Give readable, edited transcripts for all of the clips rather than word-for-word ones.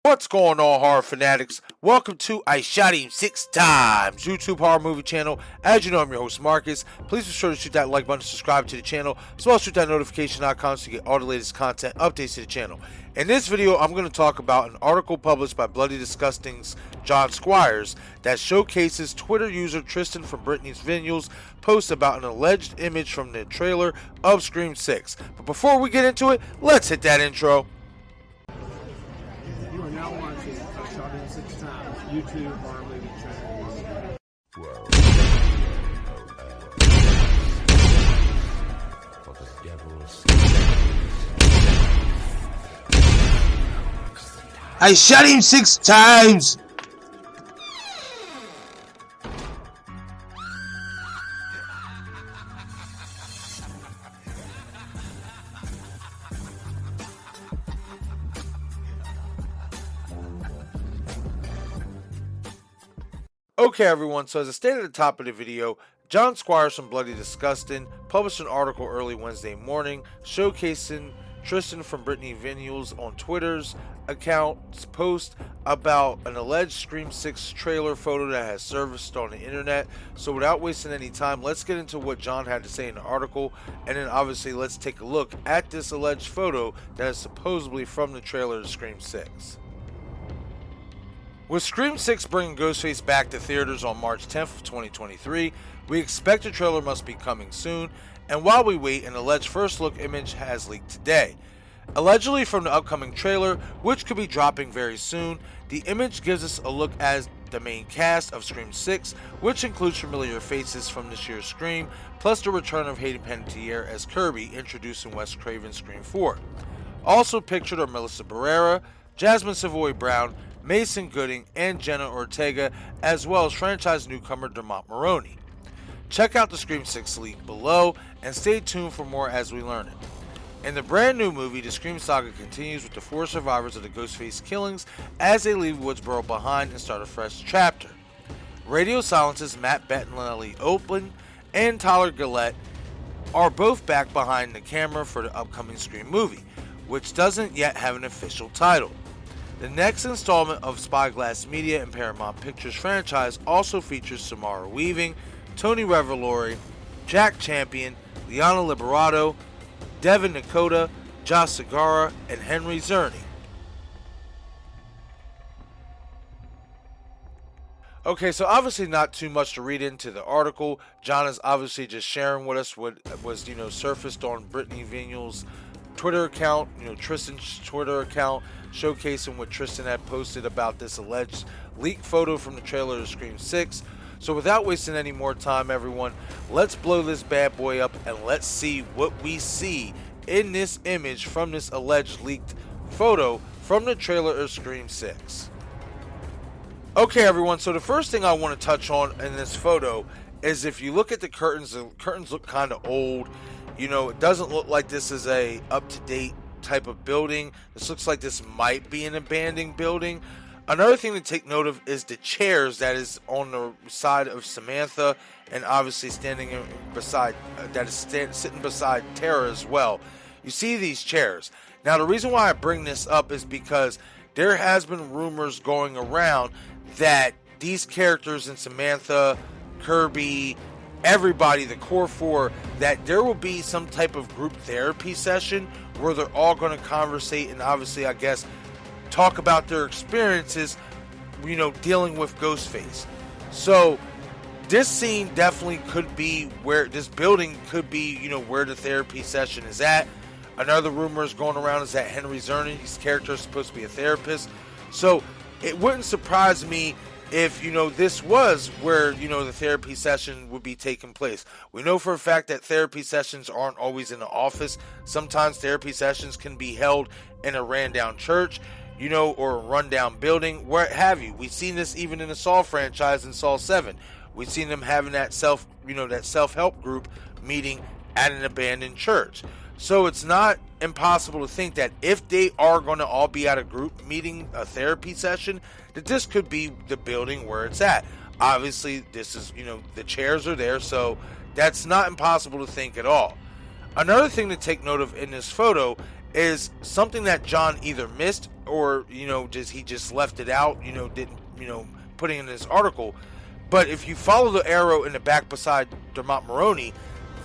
What's going on, horror fanatics? Welcome to I Shot Him 6 Times YouTube horror movie channel. As you know, I'm your host Marcus. Please be sure to shoot that like button, subscribe to the channel, as well as shoot that notification icon so you get all the latest content updates to the channel. In this video, I'm going to talk about an article published by Bloody Disgusting's John Squires that showcases Twitter user Tristan from Brittany's Vinyls post about an alleged image from the trailer of Scream 6. But before we get into it, let's hit that intro. You are now watching I Shot Him 6 Times YouTube horror movie channel. I shot him 6 times! Okay everyone, so as I stated at the top of the video, John Squires from Bloody Disgusting published an article early Wednesday morning showcasing Tristan from Brittany Vinyls on Twitter's account's post about an alleged Scream 6 trailer photo that has surfaced on the internet. So without wasting any time, let's get into what John had to say in the article, and then obviously let's take a look at this alleged photo that is supposedly from the trailer to Scream 6. With Scream 6 bringing Ghostface back to theaters on March 10th of 2023, we expect a trailer must be coming soon, and while we wait, an alleged first look image has leaked today. Allegedly from the upcoming trailer, which could be dropping very soon, the image gives us a look at the main cast of Scream 6, which includes familiar faces from this year's Scream, plus the return of Hayden Panettiere as Kirby, introducing Wes Craven's Scream 4. Also pictured are Melissa Barrera, Jasmine Savoy Brown, Mason Gooding, and Jenna Ortega, as well as franchise newcomer Dermot Mulroney. Check out the Scream 6 leak below, and stay tuned for more as we learn it. In the brand new movie, the Scream saga continues with the 4 survivors of the Ghostface killings as they leave Woodsboro behind and start a fresh chapter. Radio Silence's Matt Bettinelli Open and Tyler Gillette are both back behind the camera for the upcoming Scream movie, which doesn't yet have an official title. The next installment of Spyglass Media and Paramount Pictures franchise also features Samara Weaving, Tony Revolori, Jack Champion, Liana Liberato, Devin Nakota, Josh Segarra, and Henry Czerny. Okay, so obviously not too much to read into the article. John is obviously just sharing with us what was, surfaced on Brittany Vinyls' Twitter account, Tristan's Twitter account, showcasing what Tristan had posted about this alleged leaked photo from the trailer to Scream 6. So without wasting any more time, everyone, let's blow this bad boy up and let's see what we see in this image from this alleged leaked photo from the trailer of Scream 6. Okay everyone, so the first thing I want to touch on in this photo is if you look at the curtains look kind of old. It doesn't look like this is a up-to-date type of building. This looks like this might be an abandoned building. Another thing to take note of is the chairs that is on the side of Samantha, and obviously sitting beside Tara as well. You see these chairs. Now the reason why I bring this up is because there has been rumors going around that these characters in Samantha, Kirby, everybody, the core 4, that there will be some type of group therapy session where they're all going to conversate and obviously, I guess, talk about their experiences, dealing with Ghostface. So this scene definitely could be where this building could be, where the therapy session is at. Another rumor is going around is that Henry Czerny, his character, is supposed to be a therapist. So it wouldn't surprise me if, this was where, the therapy session would be taking place. We know for a fact that therapy sessions aren't always in the office. Sometimes therapy sessions can be held in a ran-down church, or a run-down building, what have you. We've seen this even in the Saw franchise in Saw 7. We've seen them having that self-help group meeting at an abandoned church. So it's not impossible to think that if they are going to all be at a group meeting, a therapy session, that this could be the building where it's at. Obviously, this is, the chairs are there, so that's not impossible to think at all. Another thing to take note of in this photo is something that John either missed or, he just left it out, didn't, put it in his article. But if you follow the arrow in the back beside Dermot Mulroney,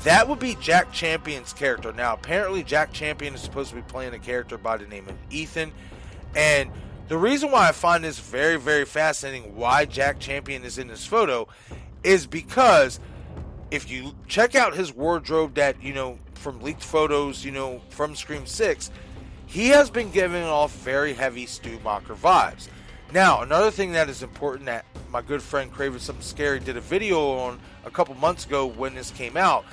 that would be Jack Champion's character. Now, apparently Jack Champion is supposed to be playing a character by the name of Ethan. And the reason why I find this very, very fascinating, why Jack Champion is in this photo, is because if you check out his wardrobe that, from leaked photos, from Scream 6, he has been giving off very heavy Stu Macher vibes. Now, another thing that is important that my good friend Craven Something Scary did a video on a couple months ago when this came out,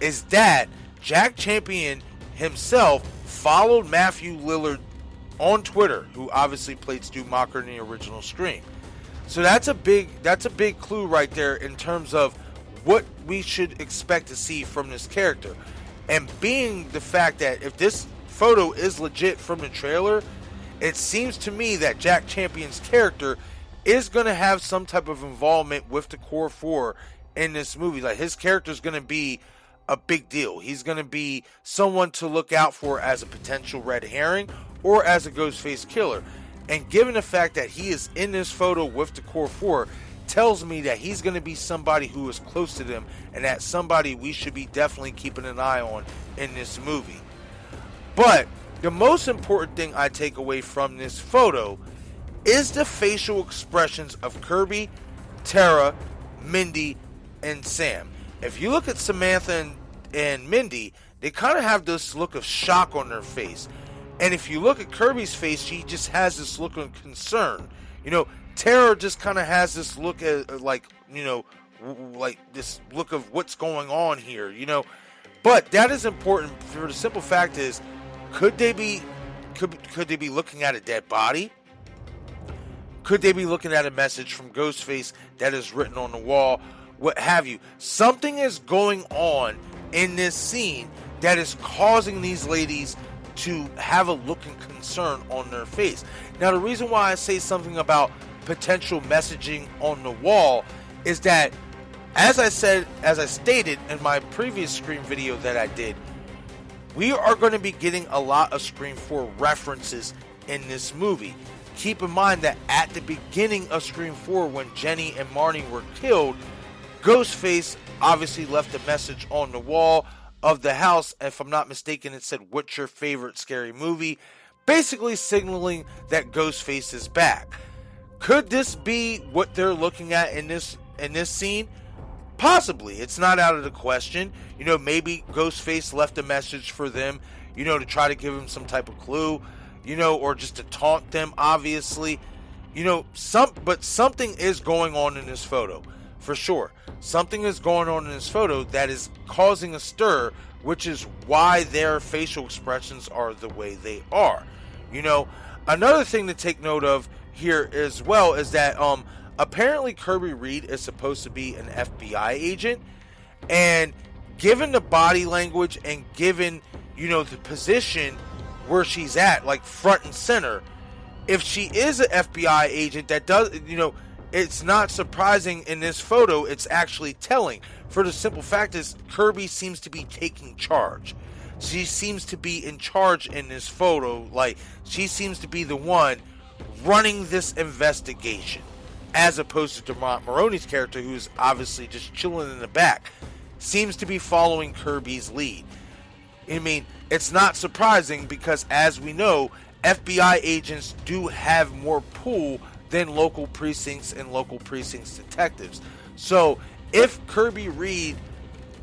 is that Jack Champion himself followed Matthew Lillard on Twitter, who obviously played Stu Macher in the original Scream. So that's a big clue right there in terms of what we should expect to see from this character. And being the fact that if this photo is legit from the trailer, it seems to me that Jack Champion's character is going to have some type of involvement with the Core 4 in this movie. Like, his character is going to be a big deal. He's going to be someone to look out for as a potential red herring or as a Ghostface killer. And given the fact that he is in this photo with the Core 4, tells me that he's going to be somebody who is close to them, and that's somebody we should be definitely keeping an eye on in this movie. But the most important thing I take away from this photo is the facial expressions of Kirby, Tara, Mindy, and Sam. If you look at Samantha and Mindy, they kind of have this look of shock on their face. And if you look at Kirby's face, she just has this look of concern. Tara just kind of has this look at, like this look of what's going on here, But that is important for the simple fact is, could they be looking at a dead body? Could they be looking at a message from Ghostface that is written on the wall? What have you? Something is going on in this scene that is causing these ladies to have a look of concern on their face. Now, the reason why I say something about potential messaging on the wall is that, as I stated in my previous Scream video that I did, we are going to be getting a lot of Scream 4 references in this movie. Keep in mind that at the beginning of Scream 4, when Jenny and Marnie were killed, Ghostface obviously left a message on the wall of the house. If I'm not mistaken, it said, "What's your favorite scary movie?" Basically signaling that Ghostface is back. Could this be what they're looking at in this scene? Possibly. It's not out of the question. Maybe Ghostface left a message for them, to try to give them some type of clue, or just to taunt them, obviously. But something is going on in this photo, for sure. Something is going on in this photo that is causing a stir, which is why their facial expressions are the way they are. Another thing to take note of here as well is that apparently Kirby Reed is supposed to be an FBI agent, and given the body language and given the position where she's at, like front and center, if she is an FBI agent, that does it's not surprising in this photo. It's actually telling, for the simple fact is Kirby seems to be taking charge. She seems to be in charge in this photo. Like, she seems to be the one running this investigation, as opposed to Dermot Mulroney's character, who's obviously just chilling in the back, seems to be following Kirby's lead. I mean, it's not surprising because, as we know, FBI agents do have more pull than local precincts and local precincts detectives. So if Kirby Reed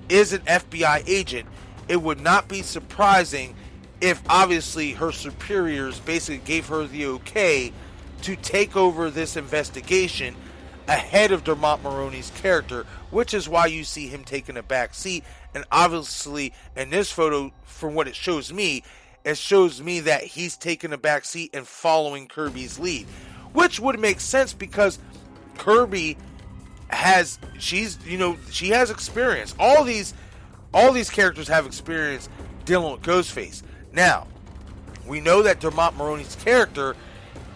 is an FBI agent, it would not be surprising if obviously her superiors basically gave her the okay to take over this investigation ahead of Dermot Mulroney's character, which is why you see him taking a back seat. And obviously in this photo, from what it shows me that he's taking a back seat and following Kirby's lead, which would make sense because Kirby she has experience. All these characters have experience dealing with Ghostface. Now, we know that Dermot Mulroney's character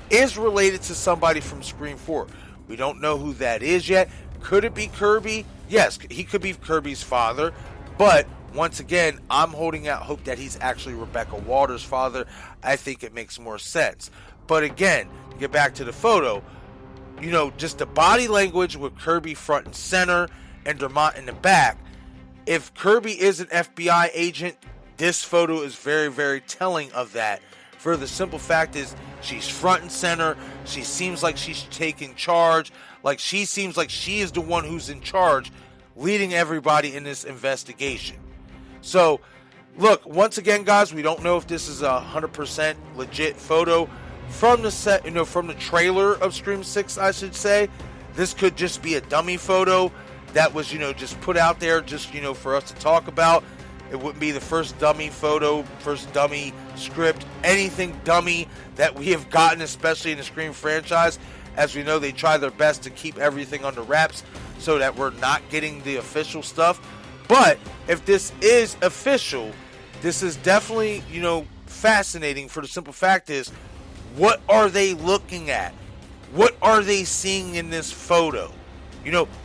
is related to somebody from Scream 4. We don't know who that is yet. Could it be Kirby? Yes, he could be Kirby's father, but Once again, I'm holding out hope that he's actually Rebecca Walters' father. I think it makes more sense. But again, to get back to the photo, just the body language with Kirby front and center and Dermott in the back. If Kirby is an FBI agent, this photo is very, very telling of that. For the simple fact is, she's front and center. She seems like she's taking charge. Like, she seems like she is the one who's in charge, leading everybody in this investigation. So, look, once again, guys, we don't know if this is a 100% legit photo from the set, from the trailer of Scream 6, I should say. This could just be a dummy photo that was, just put out there just, for us to talk about. It wouldn't be the first dummy photo, first dummy script, anything dummy that we have gotten, especially in the Scream franchise. As we know, they try their best to keep everything under wraps so that we're not getting the official stuff. But if this is official, this is definitely, fascinating, for the simple fact is, what are they looking at? What are they seeing in this photo?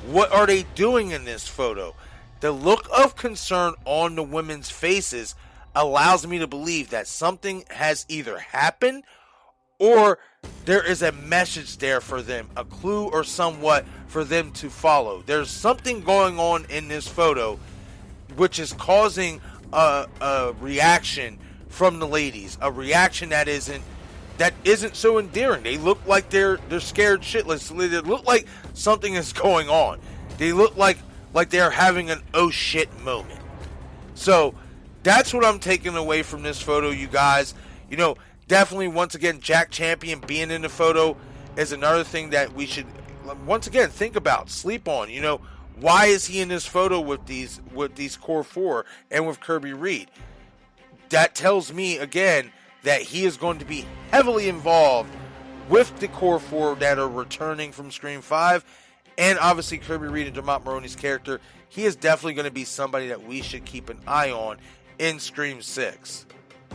What are they doing in this photo? The look of concern on the women's faces allows me to believe that something has either happened or there is a message there for them, a clue or somewhat for them to follow. There's something going on in this photo which is causing a reaction from the ladies, a reaction that isn't so endearing. They look like they're scared shitless. They look like something is going on. They look like they're having an oh shit moment. So that's what I'm taking away from this photo, you guys. Definitely, once again, Jack Champion being in the photo is another thing that we should, once again, think about, sleep on. Why is he in this photo with these core four and with Kirby Reed? That tells me, again, that he is going to be heavily involved with the core four that are returning from Scream 5. And obviously, Kirby Reed and Dermott Mulroney's character, he is definitely going to be somebody that we should keep an eye on in Scream 6.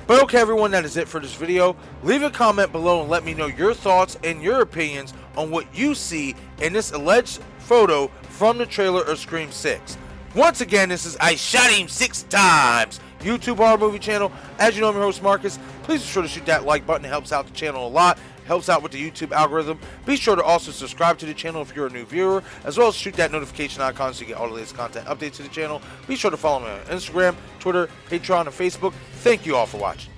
But okay, everyone, that is it for this video. Leave a comment below and let me know your thoughts and your opinions on what you see in this alleged photo from the trailer of Scream 6. Once again, this is I Shot Him 6 Times YouTube horror movie channel. As you know, I'm your host, Marcus. Please be sure to shoot that like button. It helps out the channel a lot. Helps out with the YouTube algorithm. Be sure to also subscribe to the channel if you're a new viewer, as well as shoot that notification icon so you get all the latest content updates to the channel. Be sure to follow me on Instagram, Twitter, Patreon, and Facebook. Thank you all for watching.